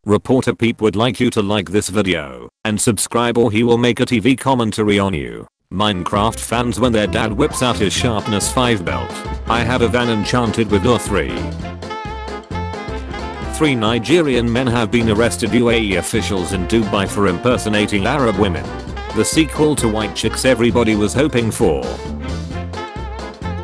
Reporter Peep would like you to like this video and subscribe or he will make a TV commentary on you. Minecraft fans when their dad whips out his sharpness 5 belt. I have a van enchanted with door 3. 3 Nigerian men have been arrested. UAE officials in Dubai for impersonating Arab women. The sequel to White Chicks everybody was hoping for.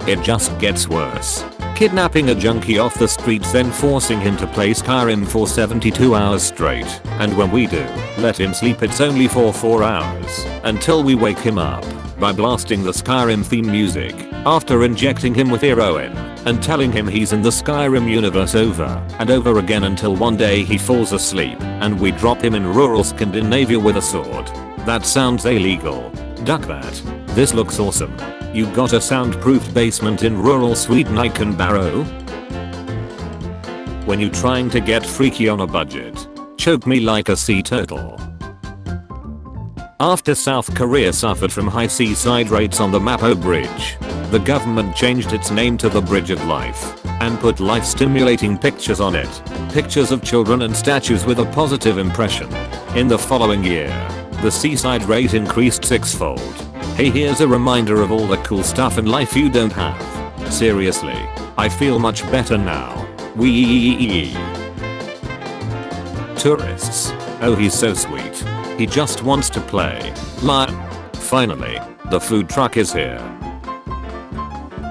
It just gets worse. Kidnapping a junkie off the streets, then forcing him to play Skyrim for 72 hours straight, and when we do, let him sleep it's only for 4 hours, until we wake him up by blasting the Skyrim theme music, after injecting him with heroin, and telling him he's in the Skyrim universe over and over again until one day he falls asleep, and we drop him in rural Scandinavia with a sword. That sounds illegal. Duck that. This looks awesome. You got a soundproofed basement in rural Sweden I can borrow? When you trying to get freaky on a budget, choke me like a sea turtle. After South Korea suffered from high seaside rates on the Mapo Bridge, the government changed its name to the Bridge of Life and put life-stimulating pictures on it. Pictures of children and statues with a positive impression. In the following year, the seaside rate increased 6-fold. Hey, here's a reminder of all the cool stuff in life you don't have. Seriously, I feel much better now. Wee. Tourists. Oh, he's so sweet. He just wants to play. Finally, the food truck is here.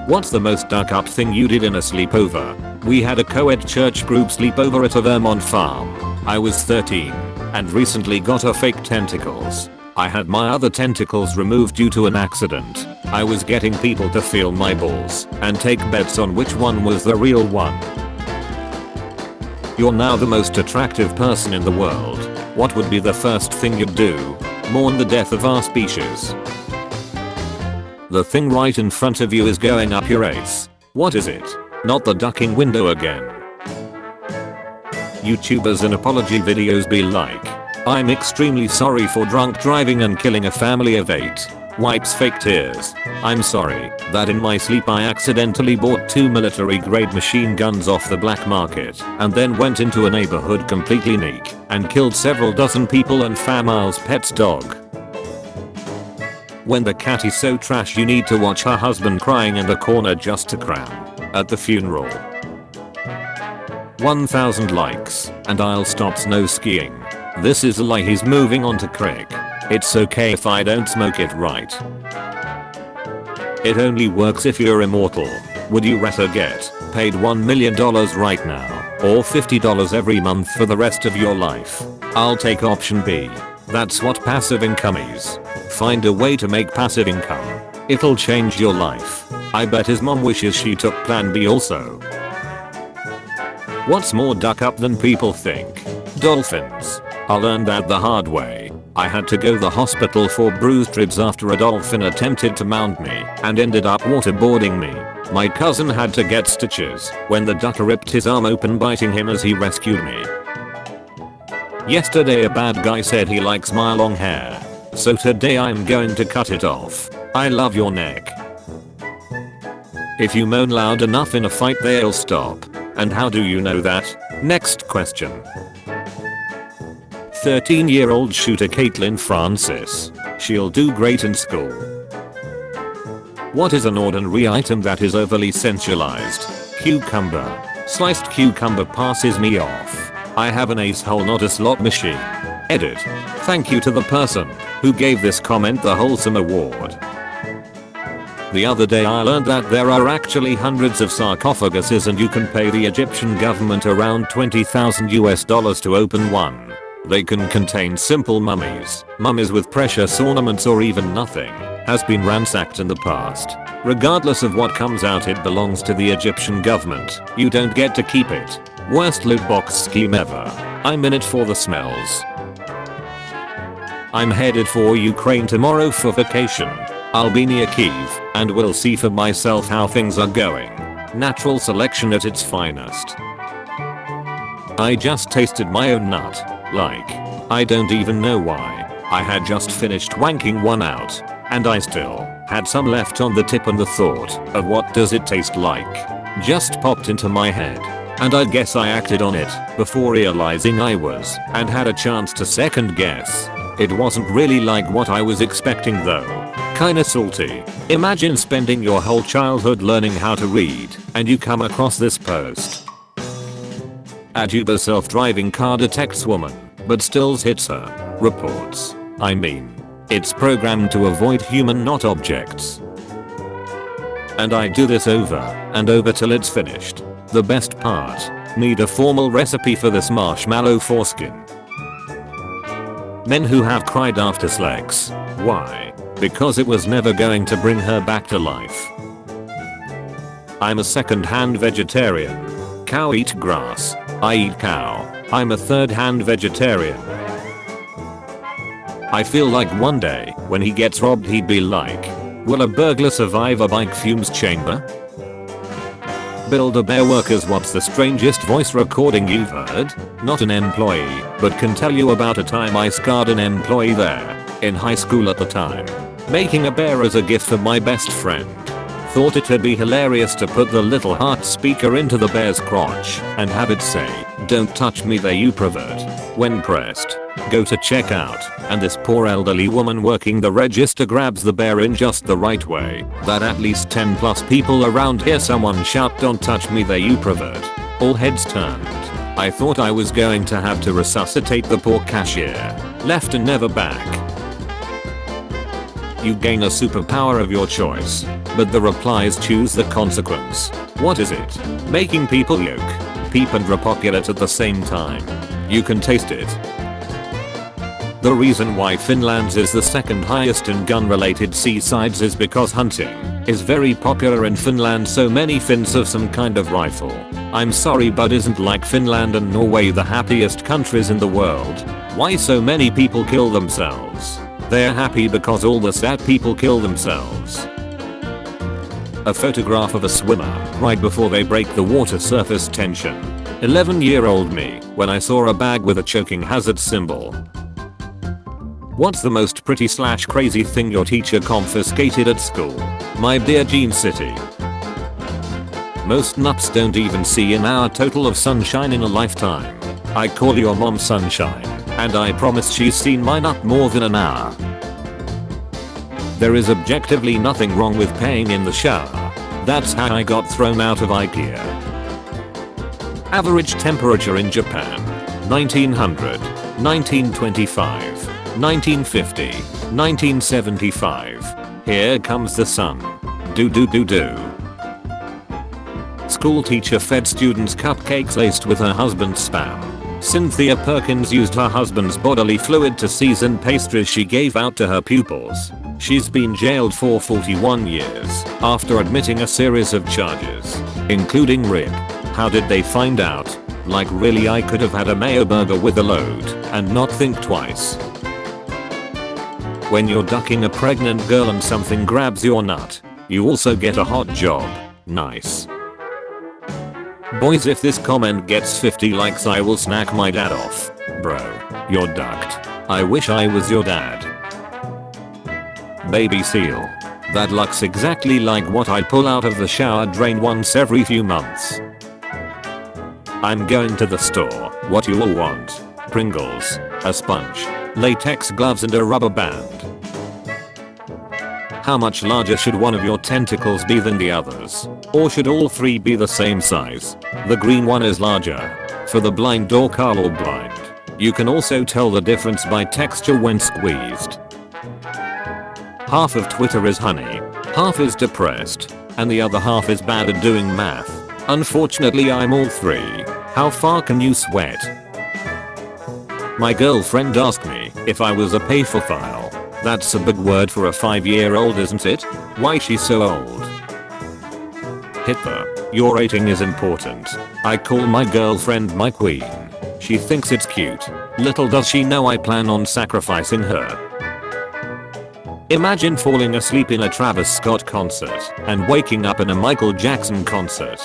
What's the most duck up thing you did in a sleepover? We had a co-ed church group sleepover at a Vermont farm. I was 13 and recently got a fake tentacles. I had my other tentacles removed due to an accident. I was getting people to feel my balls and take bets on which one was the real one. You're now the most attractive person in the world. What would be the first thing you'd do? Mourn the death of our species. The thing right in front of you is going up your ace. What is it? Not the ducking window again. YouTubers in apology videos be like, I'm extremely sorry for drunk driving and killing a family of 8. Wipes fake tears. I'm sorry that in my sleep I accidentally bought 2 military grade machine guns off the black market and then went into a neighborhood completely naked and killed several dozen people and Famile's pet's dog. When the cat is so trash you need to watch her husband crying in the corner just to cram at the funeral. 1000 likes and I'll stop snow skiing. This is a lie, he's moving on to crick. It's okay if I don't smoke it right. It only works if you're immortal. Would you rather get paid $1 million right now or $50 every month for the rest of your life? I'll take option B. That's what passive income is. Find a way to make passive income. It'll change your life. I bet his mom wishes she took plan B also. What's more duck up than people think? Dolphins. I learned that the hard way. I had to go to the hospital for bruised ribs after a dolphin attempted to mount me and ended up waterboarding me. My cousin had to get stitches when the duck ripped his arm open, biting him as he rescued me. Yesterday a bad guy said he likes my long hair. So today I'm going to cut it off. I love your neck. If you moan loud enough in a fight they'll stop. And how do you know that? Next question. 13-year-old shooter Caitlin Francis. She'll do great in school. What is an ordinary item that is overly sensualized? Cucumber. Sliced cucumber passes me off. I have an ace hole, not a slot machine. Edit. Thank you to the person who gave this comment the wholesome award. The other day I learned that there are actually hundreds of sarcophaguses and you can pay the Egyptian government around $20,000 to open one. They can contain simple mummies. Mummies with precious ornaments or even nothing has been ransacked in the past. Regardless of what comes out, it belongs to the Egyptian government. You don't get to keep it. Worst loot box scheme ever. I'm in it for the smells. I'm headed for Ukraine tomorrow for vacation. I'll be near Kyiv and will see for myself how things are going. Natural selection at its finest. I just tasted my own nut. Like, I don't even know why. I had just finished wanking one out and I still had some left on the tip, and the thought of what does it taste like just popped into my head. And I guess I acted on it before realizing I was and had a chance to second guess. It wasn't really like what I was expecting though. Kinda salty. Imagine spending your whole childhood learning how to read and you come across this post. At Uber self-driving car detects woman but still hits her. Reports. I mean, it's programmed to avoid human not objects. And I do this over and over till it's finished. The best part. Need a formal recipe for this marshmallow foreskin. Men who have cried after sex. Why? Because it was never going to bring her back to life. I'm a second-hand vegetarian. Cow eat grass. I eat cow. I'm a third-hand vegetarian. I feel like one day, when he gets robbed he'd be like, will a burglar survive a bike fumes chamber? Build-A-Bear workers, what's the strangest voice recording you've heard? Not an employee, but can tell you about a time I scarred an employee there, in high school at the time. Making a bear as a gift for my best friend. Thought it'd be hilarious to put the little heart speaker into the bear's crotch and have it say, "Don't touch me there you pervert." When pressed, go to checkout, and this poor elderly woman working the register grabs the bear in just the right way that at least 10 plus people around hear someone shout, "Don't touch me there you pervert." All heads turned. I thought I was going to have to resuscitate the poor cashier. Left and never back. You gain a superpower of your choice, but the replies choose the consequence. What is it? Making people yoke, peep and repopulate at the same time. You can taste it. The reason why Finland is the second highest in gun-related seasides is because hunting is very popular in Finland. So many Finns have some kind of rifle. I'm sorry, but isn't like Finland and Norway the happiest countries in the world? Why so many people kill themselves? They're happy because all the sad people kill themselves. A photograph of a swimmer right before they break the water surface tension. 11-year-old me when I saw a bag with a choking hazard symbol. What's the most pretty / crazy thing your teacher confiscated at school? My dear Gene City. Most nuts don't even see an hour total of sunshine in a lifetime. I call your mom sunshine, and I promise she's seen my nut more than an hour. There is objectively nothing wrong with paying in the shower. That's how I got thrown out of IKEA. Average temperature in Japan. 1900, 1925, 1950, 1975. Here comes the sun. Do. School teacher fed students cupcakes laced with her husband's spam. Cynthia Perkins used her husband's bodily fluid to season pastries she gave out to her pupils. She's been jailed for 41 years after admitting a series of charges, including rape. How did they find out? Like really, I could have had a mayo burger with a load and not think twice. When you're ducking a pregnant girl and something grabs your nut, you also get a hot job. Nice. Boys, if this comment gets 50 likes I will snack my dad off. Bro, you're ducked. I wish I was your dad. Baby seal. That looks exactly like what I pull out of the shower drain once every few months. I'm going to the store. What you all want? Pringles, a sponge, latex gloves and a rubber band. How much larger should one of your tentacles be than the others? Or should all three be the same size? The green one is larger. For the blind or color blind. You can also tell the difference by texture when squeezed. Half of Twitter is honey, half is depressed, and the other half is bad at doing math. Unfortunately, I'm all three. How far can you sweat? My girlfriend asked me if I was a payphile. That's a big word for a 5-year-old, isn't it? Why she's so old? Hitler, your rating is important. I call my girlfriend my queen. She thinks it's cute. Little does she know I plan on sacrificing her. Imagine falling asleep in a Travis Scott concert and waking up in a Michael Jackson concert.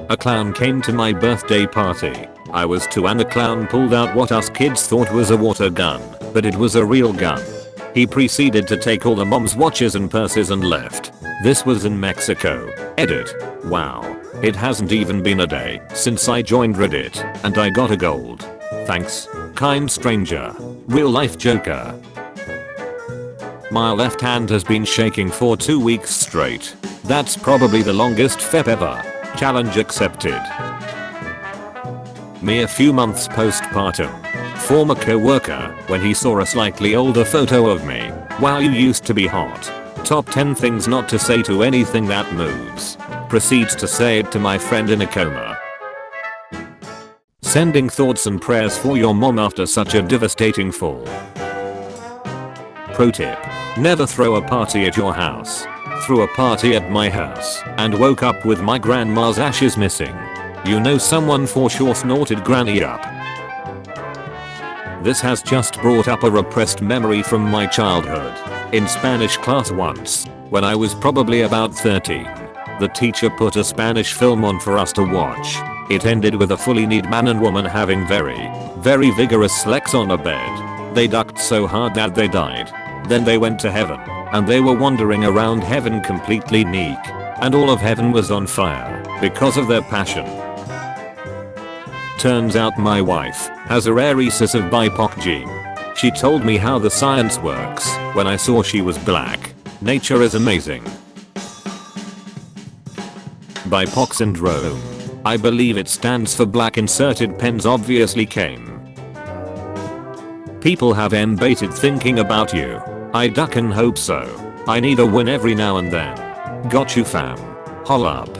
A clown came to my birthday party. I was 2 and the clown pulled out what us kids thought was a water gun, but it was a real gun. He proceeded to take all the mom's watches and purses and left. This was in Mexico. Edit. Wow. It hasn't even been a day since I joined Reddit and I got a gold. Thanks, kind stranger. Real life joker. My left hand has been shaking for 2 weeks straight. That's probably the longest fep ever. Challenge accepted. Me a few months postpartum. Former co-worker when he saw a slightly older photo of me. Wow, you used to be hot. Top 10 things not to say to anything that moves. Proceeds to say it to my friend in a coma. Sending thoughts and prayers for your mom after such a devastating fall. Pro tip. Never throw a party at your house. Threw a party at my house and woke up with my grandma's ashes missing. You know someone for sure snorted granny up. This has just brought up a repressed memory from my childhood. In Spanish class once, when I was probably about 13, the teacher put a Spanish film on for us to watch. It ended with a fully nude man and woman having very vigorous sex on a bed. They ducked so hard that they died. Then they went to heaven, and they were wandering around heaven completely naked, and all of heaven was on fire because of their passion. Turns out my wife has a rare recessive BIPOC gene. She told me how the science works when I saw she was black. Nature is amazing. BIPOC syndrome. I believe it stands for black inserted pens obviously came. People have baited thinking about you. I duck and hope so. I need a win every now and then. Got you fam. Holla up.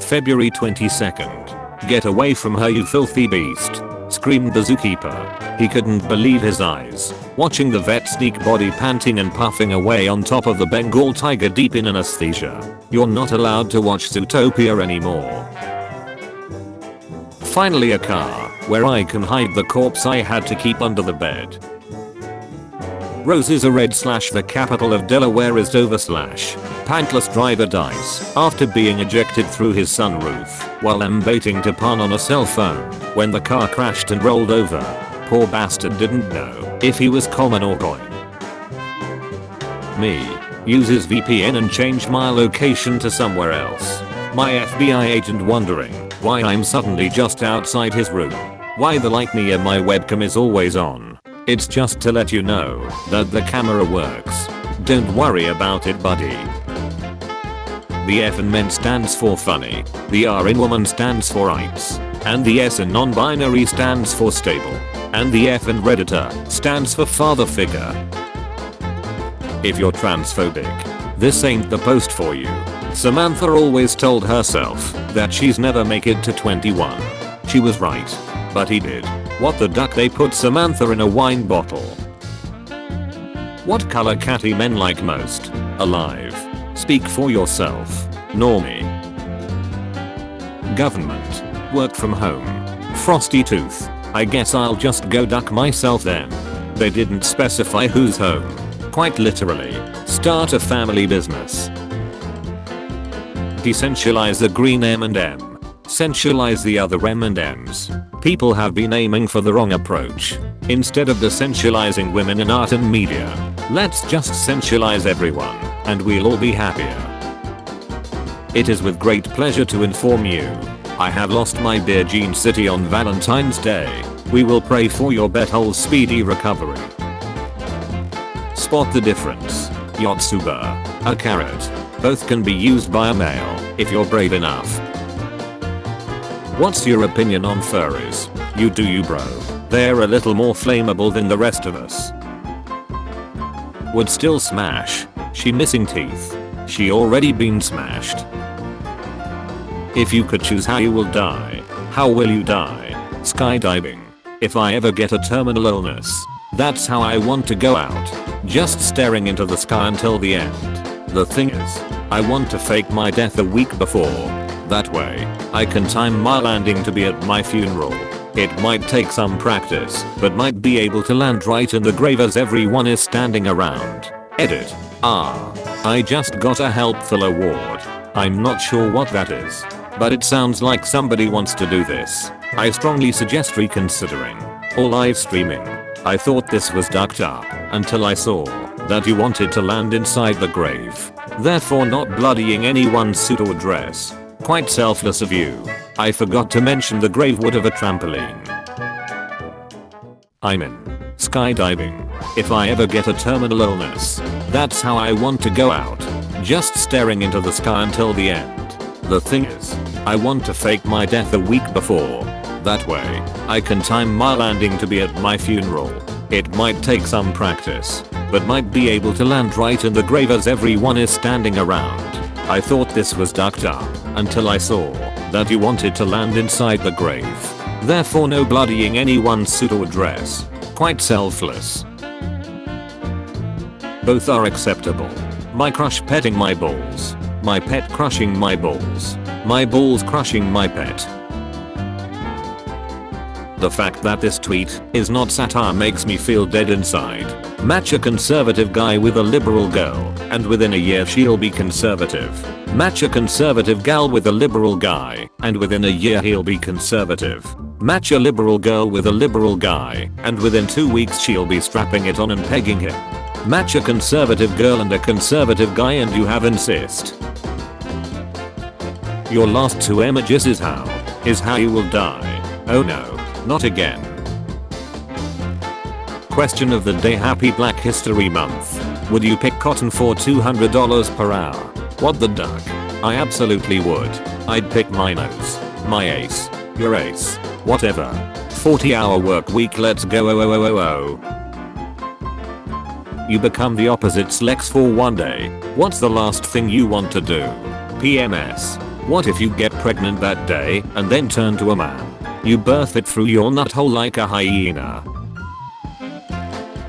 February 22nd. Get away from her you filthy beast, screamed the zookeeper. He couldn't believe his eyes, watching the vet sneak body panting and puffing away on top of the Bengal tiger deep in anesthesia. You're not allowed to watch Zootopia anymore. Finally a car, where I can hide the corpse I had to keep under the bed. Rose is a red / the capital of Delaware is Dover / pantless driver dies after being ejected through his sunroof while baiting to pun on a cell phone when the car crashed and rolled over. Poor bastard didn't know if he was common or coin. Me. Uses VPN and changed my location to somewhere else. My FBI agent wondering why I'm suddenly just outside his room. Why the light near my webcam is always on. It's just to let you know that the camera works. Don't worry about it buddy. The F in men stands for funny, the R in woman stands for rights, and the S in non-binary stands for stable, and the F in redditor stands for father figure. If you're transphobic, this ain't the post for you. Samantha always told herself that she's never make it to 21. She was right. But he did. What the duck, they put Samantha in a wine bottle. What color catty men like most? Alive. Speak for yourself. Normie. Government. Work from home. Frosty tooth. I guess I'll just go duck myself then. They didn't specify whose home. Quite literally. Start a family business. Desensualize the green M&M. Sensualize the other M&Ms. People have been aiming for the wrong approach. Instead of desensualizing women in art and media, let's just sensualize everyone, and we'll all be happier. It is with great pleasure to inform you, I have lost my dear Gene City on Valentine's Day. We will pray for your butthole's speedy recovery. Spot the difference. Yotsuba. A carrot. Both can be used by a male, if you're brave enough. What's your opinion on furries? You do you bro. They're a little more flammable than the rest of us. Would still smash. She missing teeth. She already been smashed. If you could choose how you will die, how will you die? Skydiving. If I ever get a terminal illness, that's how I want to go out. Just staring into the sky until the end. The thing is, I want to fake my death a week before. That way, I can time my landing to be at my funeral. It might take some practice, but might be able to land right in the grave as everyone is standing around. Edit. I just got a helpful award. I'm not sure what that is, but it sounds like somebody wants to do this. I strongly suggest reconsidering. Or live streaming. I thought this was ducked up until I saw that you wanted to land inside the grave. therefore not bloodying anyone's suit or dress. Quite selfless of you. I forgot to mention the grave wood of a trampoline. I'm in skydiving. If I ever get a terminal illness, that's how I want to go out. Just staring into the sky until the end. The thing is, I want to fake my death a week before. That way, I can time my landing to be at my funeral. It might take some practice, but might be able to land right in the grave as everyone is standing around. I thought this was ducked up until I saw that you wanted to land inside the grave. Therefore no bloodying anyone's suit or dress. Quite selfless. Both are acceptable. My crush petting my balls. My pet crushing my balls. My balls crushing my pet. The fact that this tweet is not satire makes me feel dead inside. Match a conservative guy with a liberal girl, and within a year she'll be conservative. Match a conservative gal with a liberal guy, and within a year he'll be conservative. Match a liberal girl with a liberal guy, and within 2 weeks she'll be strapping it on and pegging him. Match a conservative girl and a conservative guy and you have incest. Your last 2 images is how you will die. Oh no, not again. Question of the day. Happy Black History Month. Would you pick cotton for $200 per hour? What the duck? I absolutely would. I'd pick my nose. My ace. Your ace. Whatever. 40-hour work week, let's go. You become the opposite's Lex for one day. What's the last thing you want to do? PMS. What if you get pregnant that day and then turn to a man? You birth it through your nuthole like a hyena.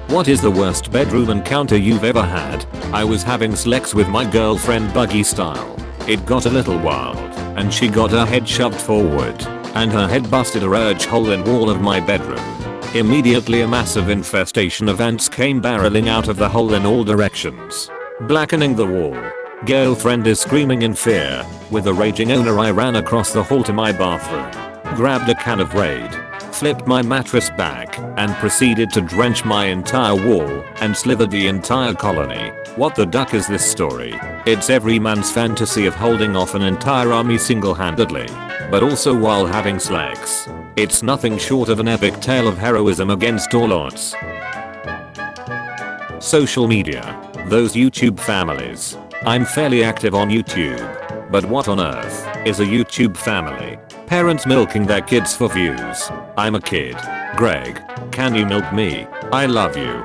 What is the worst bedroom encounter you've ever had? I was having sex with my girlfriend buggy style. It got a little wild, and she got her head shoved forward, and her head busted a urge hole in wall of my bedroom. Immediately a massive infestation of ants came barreling out of the hole in all directions, blackening the wall. Girlfriend is screaming in fear. With a raging owner I ran across the hall to my bathroom, grabbed a can of Raid, flipped my mattress back, and proceeded to drench my entire wall and slithered the entire colony. What the duck is this story? It's every man's fantasy of holding off an entire army single-handedly, but also while having sex. It's nothing short of an epic tale of heroism against all odds. Social media. Those YouTube families. I'm fairly active on YouTube. But what on earth is a YouTube family? Parents milking their kids for views. I'm a kid. Greg, can you milk me? I love you.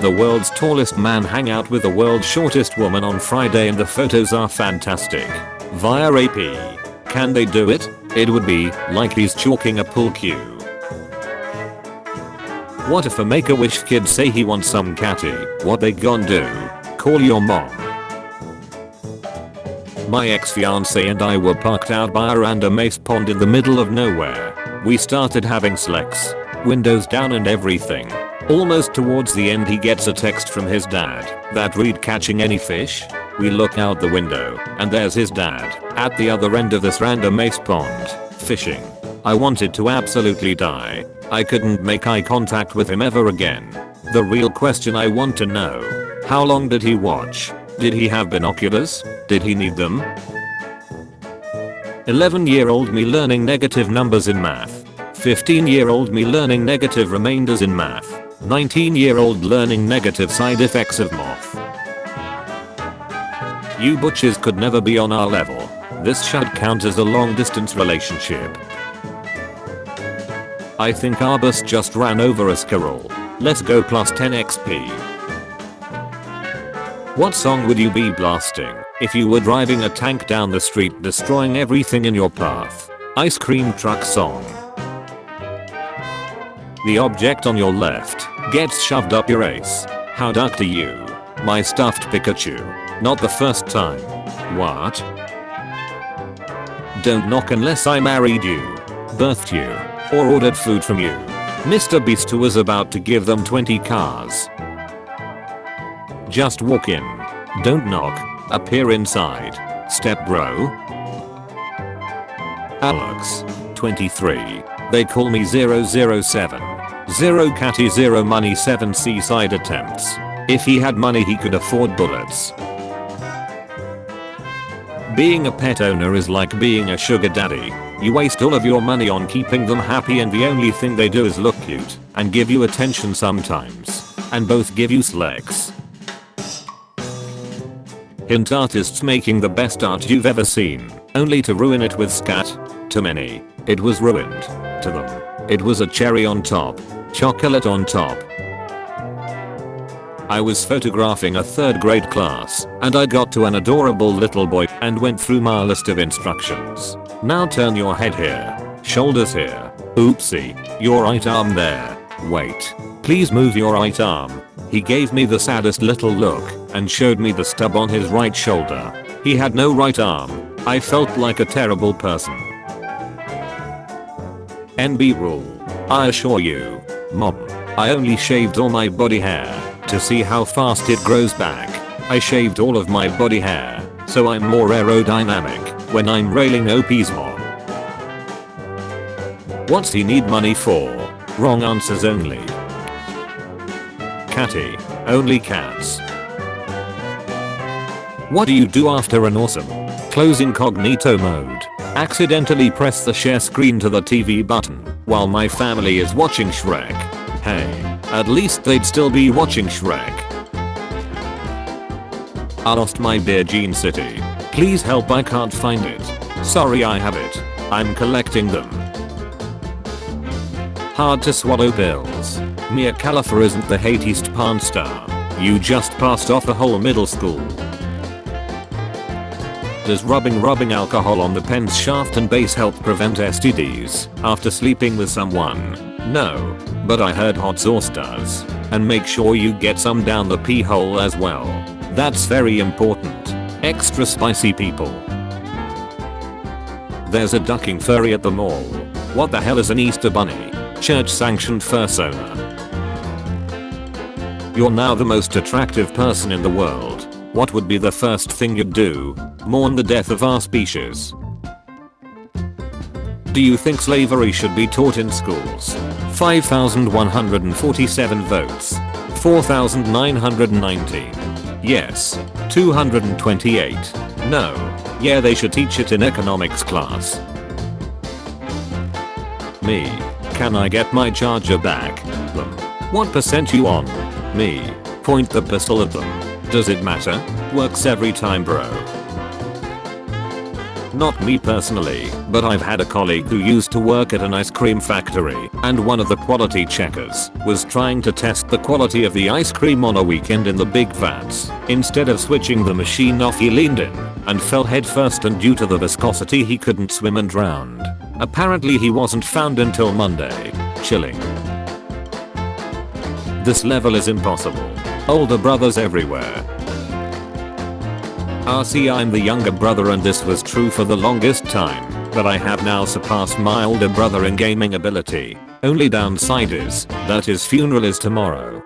The world's tallest man hang out with the world's shortest woman on Friday and the photos are fantastic. Via AP. Can they do it? It would be like he's chalking a pool cue. What if a Make-A-Wish kid say he wants some catty? What they gon' do? Call your mom. My ex-fiance and I were parked out by a random ace pond in the middle of nowhere. We started having sex. Windows down and everything. Almost towards the end he gets a text from his dad that read catching any fish? We look out the window and there's his dad at the other end of this random ace pond, fishing. I wanted to absolutely die. I couldn't make eye contact with him ever again. The real question I want to know, how long did he watch? Did he have binoculars? Did he need them? 11-year-old me learning negative numbers in math. 15-year-old me learning negative remainders in math. 19-year-old learning negative side effects of moth. You butches could never be on our level. This should count as a long distance relationship. I think our bus just ran over a squirrel. Let's go plus 10 XP. What song would you be blasting if you were driving a tank down the street destroying everything in your path? Ice cream truck song. The object on your left gets shoved up your ace. How ducked are you? My stuffed Pikachu. Not the first time. What? Don't knock unless I married you, birthed you, or ordered food from you. Mr. Beast was about to give them 20 cars. Just walk in. Don't knock. Appear inside. Step bro. Alex. 23. They call me 007. 0 catty 0 money 7 seaside attempts. If he had money he could afford bullets. Being a pet owner is like being a sugar daddy. You waste all of your money on keeping them happy and the only thing they do is look cute and give you attention sometimes. And both give you slacks. Hint: artists making the best art you've ever seen, only to ruin it with scat. To many, it was ruined. To them, it was a cherry on top. Chocolate on top. I was photographing a 3rd grade class, and I got to an adorable little boy and went through my list of instructions. Now turn your head here, shoulders here, oopsie, your right arm there, wait, please move your right arm. He gave me the saddest little look and showed me the stub on his right shoulder. He had no right arm. I felt like a terrible person. NB rule. I assure you, Mom, I only shaved all my body hair to see how fast it grows back. I shaved all of my body hair, so I'm more aerodynamic when I'm railing OP's mom. What's he need money for? Wrong answers only. Catty. Only cats. What do you do after an awesome close incognito mode? Accidentally press the share screen to the TV button while my family is watching Shrek. Hey, at least they'd still be watching Shrek. I lost my beer Gene City. Please help, I can't find it. Sorry, I have it. I'm collecting them. Hard to swallow pills. Mia Khalifa isn't the hatiest porn star. You just passed off a whole middle school. Does rubbing alcohol on the pen's shaft and base help prevent STDs after sleeping with someone? No, but I heard hot sauce does. And make sure you get some down the pee hole as well. That's very important. Extra spicy people. There's a ducking furry at the mall. What the hell is an Easter bunny? Church sanctioned fursona. You're now the most attractive person in the world. What would be the first thing you'd do? Mourn the death of our species. Do you think slavery should be taught in schools? 5,147 votes. 4,919. Yes. 228. No. Yeah, they should teach it in economics class. Me. Can I get my charger back? Them. What percent you on? Me. Point the pistol at them. Does it matter? Works every time, bro. Not me personally, but I've had a colleague who used to work at an ice cream factory, and one of the quality checkers was trying to test the quality of the ice cream on a weekend in the big vats. Instead of switching the machine off, he leaned in and fell headfirst, and due to the viscosity he couldn't swim and drowned. Apparently he wasn't found until Monday. Chilling. This level is impossible. Older brothers everywhere. See, I'm the younger brother and this was true for the longest time, but I have now surpassed my older brother in gaming ability. Only downside is that his funeral is tomorrow.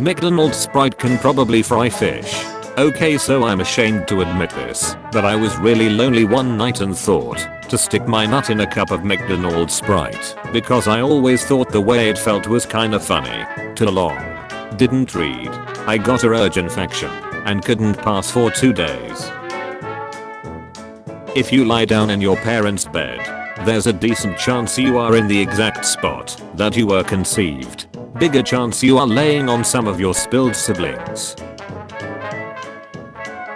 McDonald's Sprite can probably fry fish. Okay, so I'm ashamed to admit this, but I was really lonely one night and thought to stick my nut in a cup of McDonald's Sprite because I always thought the way it felt was kinda funny. Too long. Didn't read. I got a urge infection and couldn't pass for 2 days. If you lie down in your parents' bed, there's a decent chance you are in the exact spot that you were conceived. Bigger chance you are laying on some of your spilled siblings.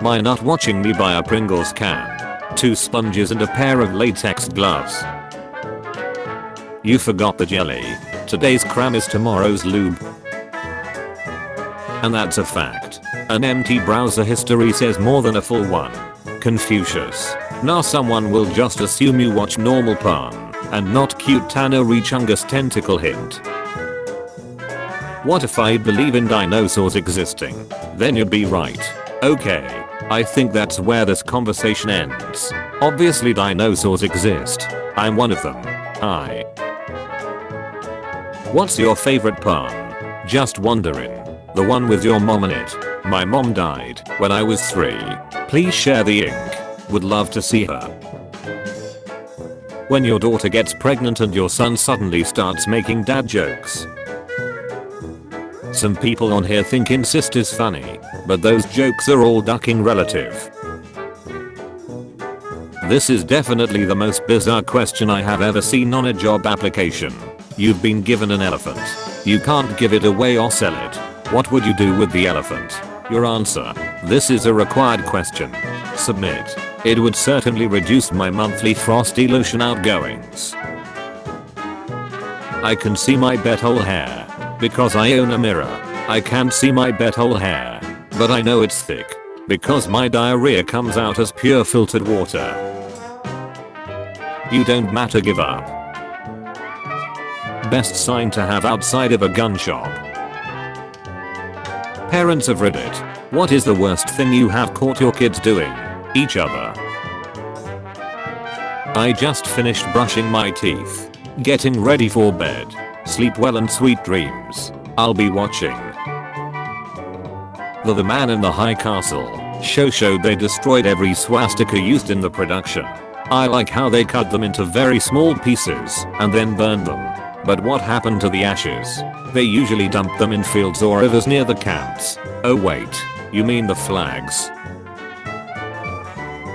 My nut watching me buy a Pringles can, 2 sponges and a pair of latex gloves. You forgot the jelly. Today's cram is tomorrow's lube. And that's a fact. An empty browser history says more than a full one. Confucius. Now someone will just assume you watch normal porn and not cute Tana Chungus tentacle hint. What if I believe in dinosaurs existing? Then you'd be right. Okay. I think that's where this conversation ends. Obviously dinosaurs exist. I'm one of them. Hi. What's your favorite porn? Just wondering. The one with your mom in it. My mom died when I was 3. Please share the ink. Would love to see her. When your daughter gets pregnant and your son suddenly starts making dad jokes. Some people on here think incest is funny, but those jokes are all ducking relative. This is definitely the most bizarre question I have ever seen on a job application. You've been given an elephant. You can't give it away or sell it. What would you do with the elephant? Your answer. This is a required question. Submit. It would certainly reduce my monthly Frosty lotion outgoings. I can see my butthole hair. Because I own a mirror. I can't see my butthole hair. But I know it's thick. Because my diarrhea comes out as pure filtered water. You don't matter, give up. Best sign to have outside of a gun shop. Parents of Reddit. What is the worst thing you have caught your kids doing? Each other. I just finished brushing my teeth. Getting ready for bed. Sleep well and sweet dreams. I'll be watching The Man in the High Castle show showed they destroyed every swastika used in the production. I like how they cut them into very small pieces and then burned them. But what happened to the ashes? They usually dump them in fields or rivers near the camps. Oh wait, you mean the flags.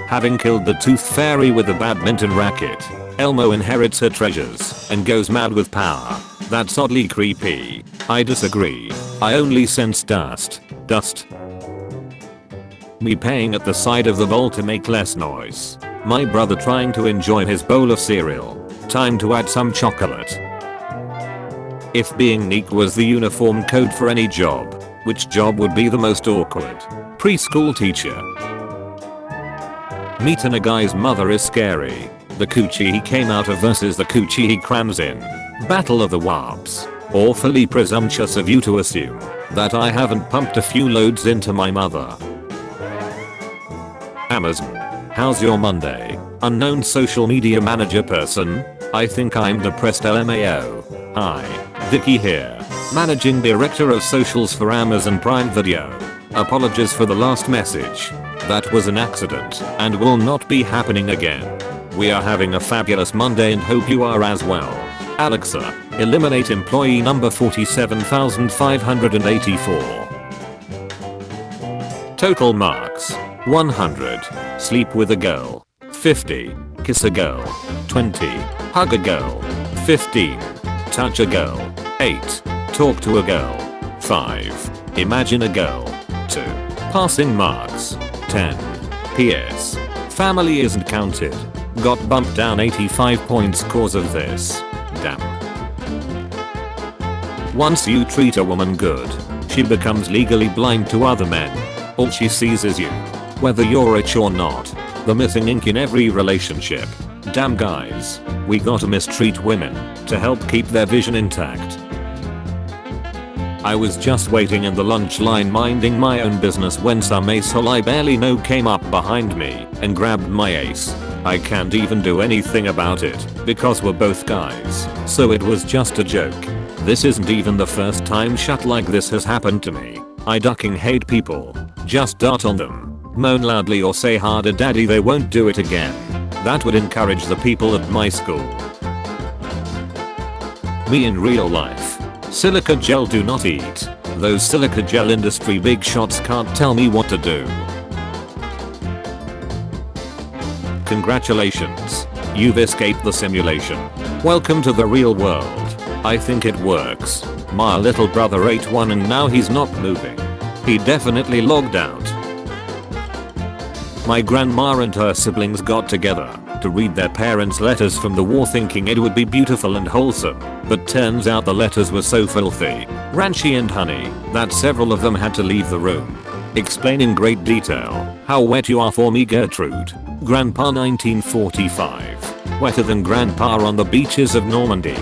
Having killed the Tooth Fairy with a badminton racket, Elmo inherits her treasures and goes mad with power. That's oddly creepy. I disagree. I only sense dust. Me paying at the side of the bowl to make less noise. My brother trying to enjoy his bowl of cereal. Time to add some chocolate. If being neat was the uniform code for any job, which job would be the most awkward? Preschool teacher. Meeting a guy's mother is scary. The coochie he came out of versus the coochie he crams in. Battle of the Warps. Awfully presumptuous of you to assume that I haven't pumped a few loads into my mother. Amazon. How's your Monday? Unknown social media manager person. I think I'm depressed LMAO. Hi, Vicky here. Managing director of socials for Amazon Prime Video. Apologies for the last message. That was an accident and will not be happening again. We are having a fabulous Monday and hope you are as well. Alexa, eliminate employee number 47,584. Total marks. 100. Sleep with a girl. 50. Kiss a girl. 20. Hug a girl. 15. Touch a girl. 8. Talk to a girl. 5. Imagine a girl. 2. Passing marks. 10. PS. Family isn't counted. Got bumped down 85 points cause of this. Damn. Once you treat a woman good, she becomes legally blind to other men. All she sees is you. Whether you're rich or not. The missing link in every relationship. Damn guys, we gotta mistreat women to help keep their vision intact. I was just waiting in the lunch line minding my own business when some asshole I barely know came up behind me and grabbed my ace. I can't even do anything about it because we're both guys, so it was just a joke. This isn't even the first time shit like this has happened to me. I ducking hate people. Just dart on them. Moan loudly or say harder daddy, they won't do it again. That would encourage the people at my school. Me in real life. Silica gel do not eat. Those silica gel industry big shots can't tell me what to do. Congratulations. You've escaped the simulation. Welcome to the real world. I think it works. My little brother ate one and now he's not moving. He definitely logged out. My grandma and her siblings got together to read their parents' letters from the war thinking it would be beautiful and wholesome, but turns out the letters were so filthy, ranchy and honey that several of them had to leave the room. Explain in great detail how wet you are for me, Gertrude. Grandpa 1945. Wetter than grandpa on the beaches of Normandy.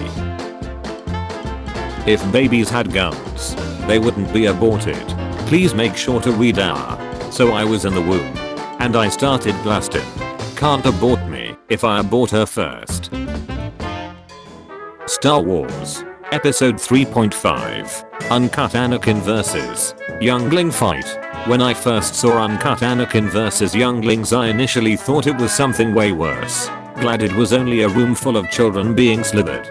If babies had guns, they wouldn't be aborted. Please make sure to read our. So I was in the womb. And I started blasting. Can't abort me if I abort her first. Star Wars. Episode 3.5. Uncut Anakin vs. Youngling fight. When I first saw Uncut Anakin vs. Younglings I initially thought it was something way worse. Glad it was only a room full of children being slithered.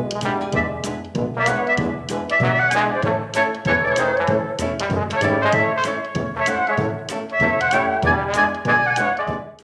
Bye.